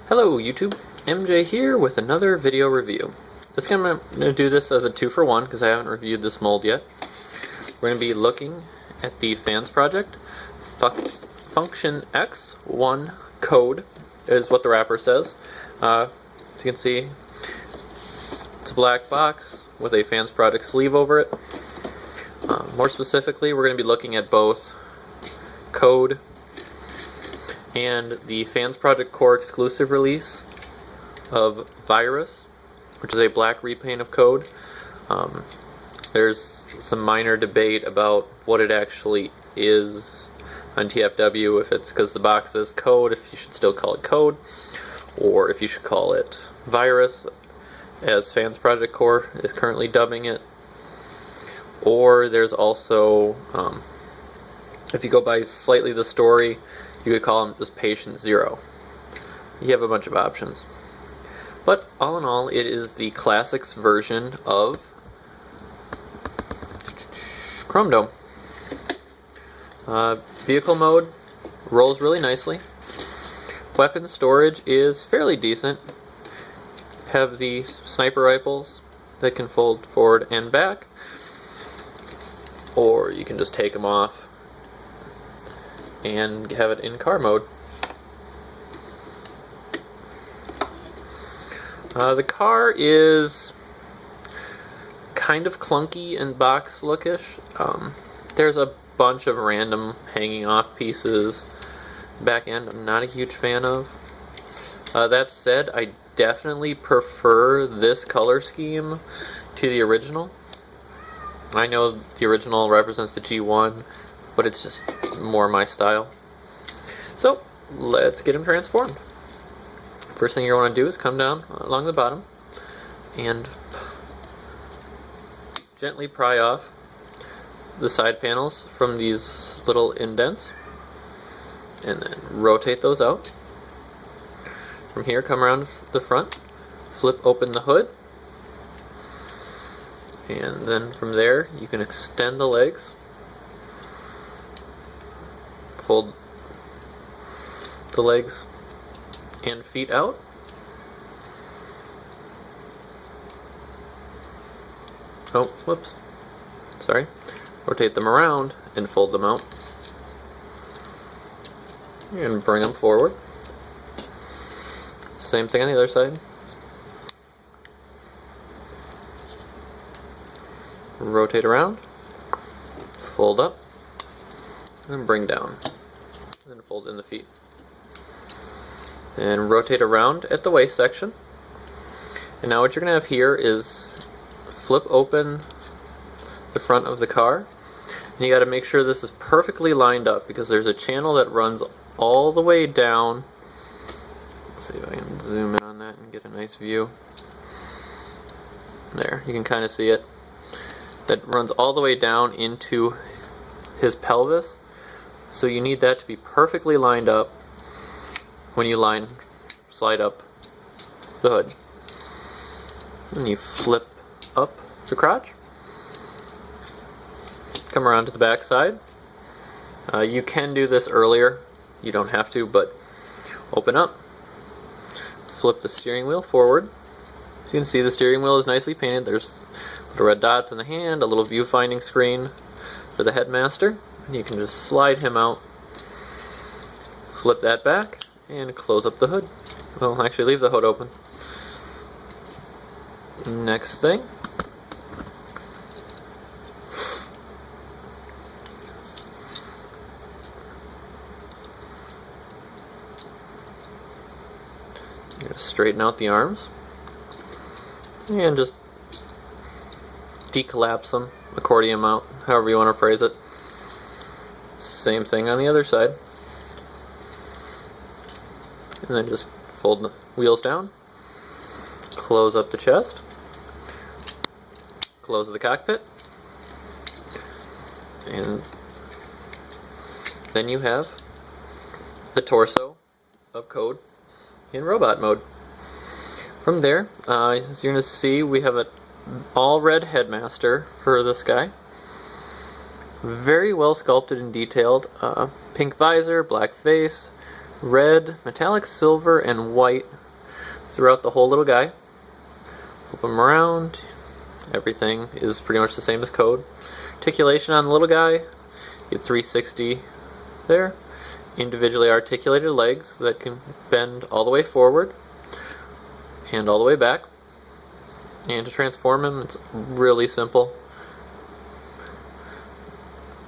Hello YouTube, MJ here with another video review. I'm going to do this as a 2-for-1 because I haven't reviewed this mold yet. We're going to be looking at the Fansproject Function X1 code is what the wrapper says. As you can see, it's a black box with a Fansproject sleeve over it. More specifically, we're going to be looking at both code and the Fansproject Core exclusive release of Virus, which is a black repaint of code. There's some minor debate about what it actually is on TFW, if it's because the box says code, if you should still call it code, or if you should call it Virus, as Fansproject Core is currently dubbing it. Or there's also, if you go by slightly the story, you could call them just Patient Zero. You have a bunch of options. But all in all, it is the classics version of Chrome Dome. Vehicle mode rolls really nicely. Weapon storage is fairly decent. Have the sniper rifles that can fold forward and back, or you can just take them off and have it in car mode. The car is kind of clunky and box lookish. There's a bunch of random hanging off pieces. Back end I'm not a huge fan of. That said, I definitely prefer this color scheme to the original. I know the original represents the G1, but it's just more my style. So let's get him transformed. First thing you're going to do is come down along the bottom and gently pry off the side panels from these little indents, and then rotate those out. From here, come around the front, flip open the hood, and then from there you can extend the legs, fold the legs and feet out, oh whoops, sorry, rotate them around and fold them out, and bring them forward. Same thing on the other side. Rotate around, fold up, and bring down, and fold in the feet. And rotate around at the waist section. And now what you're going to have here is flip open the front of the car. And you got to make sure this is perfectly lined up, because there's a channel that runs all the way down. Let's see if I can zoom in on that and get a nice view. There, you can kind of see it. That runs all the way down into his pelvis. So you need that to be perfectly lined up when you slide up the hood. And you flip up the crotch. Come around to the back side. You can do this earlier. You don't have to, but open up. Flip the steering wheel forward. As you can see, the steering wheel is nicely painted. There's little red dots in the hand, a little viewfinding screen for the headmaster. And you can just slide him out, flip that back, and close up the hood. Well, actually leave the hood open. Next thing, you're going to straighten out the arms and just decollapse them, accordion them out, however you want to phrase it. Same thing on the other side. And then just fold the wheels down, close up the chest, close the cockpit, and then you have the torso of code in robot mode. From there, as you're going to see, we have an all red headmaster for this guy. Very well sculpted and detailed. Pink visor, black face, red, metallic silver, and white throughout the whole little guy. Flip them around. Everything is pretty much the same as code. Articulation on the little guy, get 360 there. Individually articulated legs that can bend all the way forward and all the way back. And to transform him, it's really simple.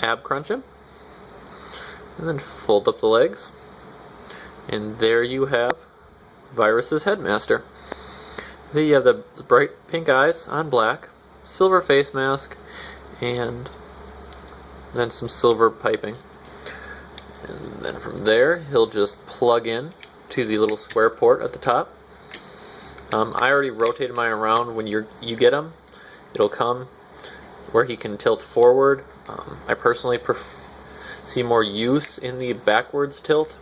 Ab crunch him, and then fold up the legs, and there you have Virus's Headmaster. So you have the bright pink eyes on black, silver face mask, and then some silver piping. And then from there, he'll just plug in to the little square port at the top. I already rotated mine around. When you get him, it'll come where he can tilt forward. I personally see more use in the backwards tilt,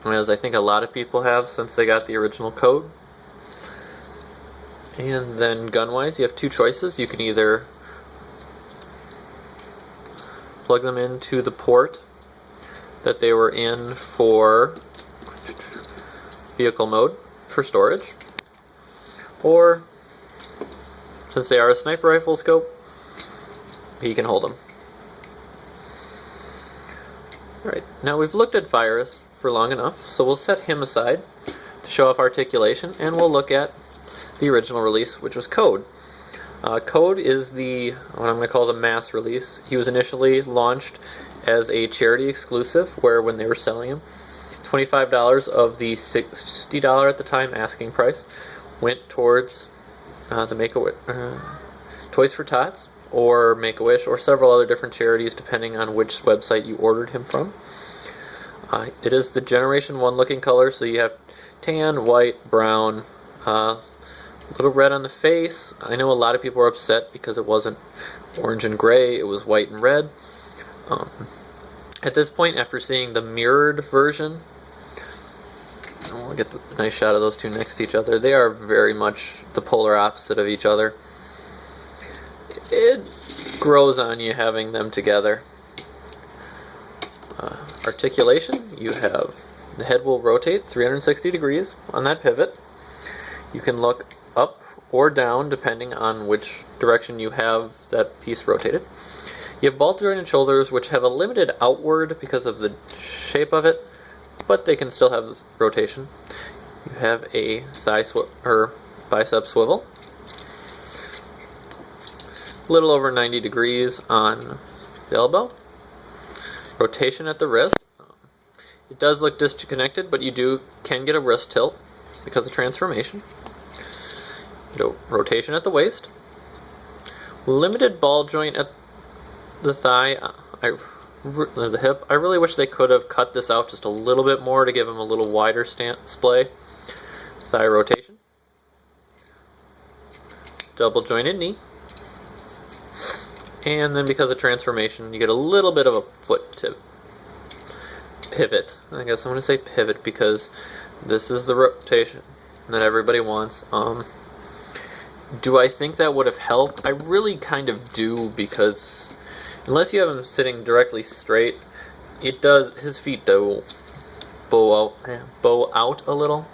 as I think a lot of people have since they got the original code. And then gun-wise, you have two choices. You can either plug them into the port that they were in for vehicle mode for storage, or since they are a sniper rifle scope, he can hold them. Alright, now we've looked at Virus for long enough, so we'll set him aside to show off articulation, and we'll look at the original release, which was Code. Code is what I'm going to call the mass release. He was initially launched as a charity exclusive, where when they were selling him, $25 of the $60 at the time asking price went towards the Make-A-Wish, Toys for Tots, or Make-A-Wish, or several other different charities depending on which website you ordered him from. It is the Generation 1 looking color, so you have tan, white, brown, a little red on the face. I know a lot of people are upset because it wasn't orange and gray, it was white and red. At this point, after seeing the mirrored version, and we'll get a nice shot of those two next to each other, they are very much the polar opposite of each other. It grows on you having them together. Articulation, you have the head will rotate 360 degrees on that pivot. You can look up or down depending on which direction you have that piece rotated. You have ball jointed shoulders, which have a limited outward because of the shape of it, but they can still have this rotation. You have a bicep swivel, a little over 90 degrees on the elbow. Rotation at the wrist. It does look disconnected, but you can get a wrist tilt because of transformation. Rotation at the waist. Limited ball joint at the thigh, the hip. I really wish they could have cut this out just a little bit more to give him a little wider splay. Thigh rotation. Double jointed knee. And then because of transformation, you get a little bit of a foot pivot. I guess I'm going to say pivot because this is the rotation that everybody wants. Do I think that would have helped? I really kind of do, because unless you have him sitting directly straight, his feet do bow out a little.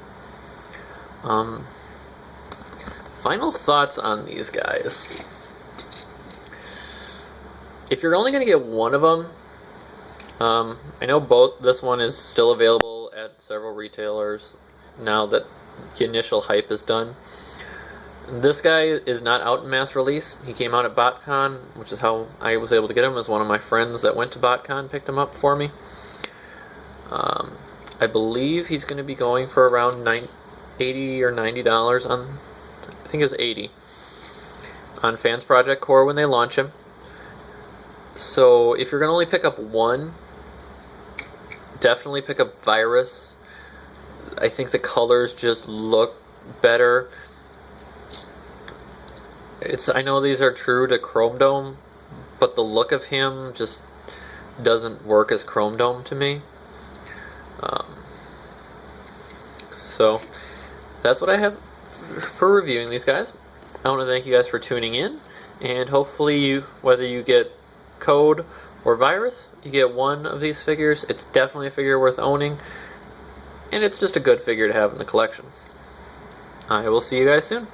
Final thoughts on these guys. If you're only going to get one of them, I know this one is still available at several retailers now that the initial hype is done. This guy is not out in mass release. He came out at BotCon, which is how I was able to get him, as one of my friends that went to BotCon picked him up for me. I believe he's going to be going for around $80 or $90 on, I think it was $80, on Fansproject Core when they launch him. So if you're going to only pick up one, definitely pick up Virus. I think the colors just look better. I know these are true to Chrome Dome, but the look of him just doesn't work as Chrome Dome to me. So that's what I have for reviewing these guys. I want to thank you guys for tuning in, and hopefully whether you get code or virus, you get one of these figures. It's definitely a figure worth owning, and it's just a good figure to have in the collection. I will see you guys soon.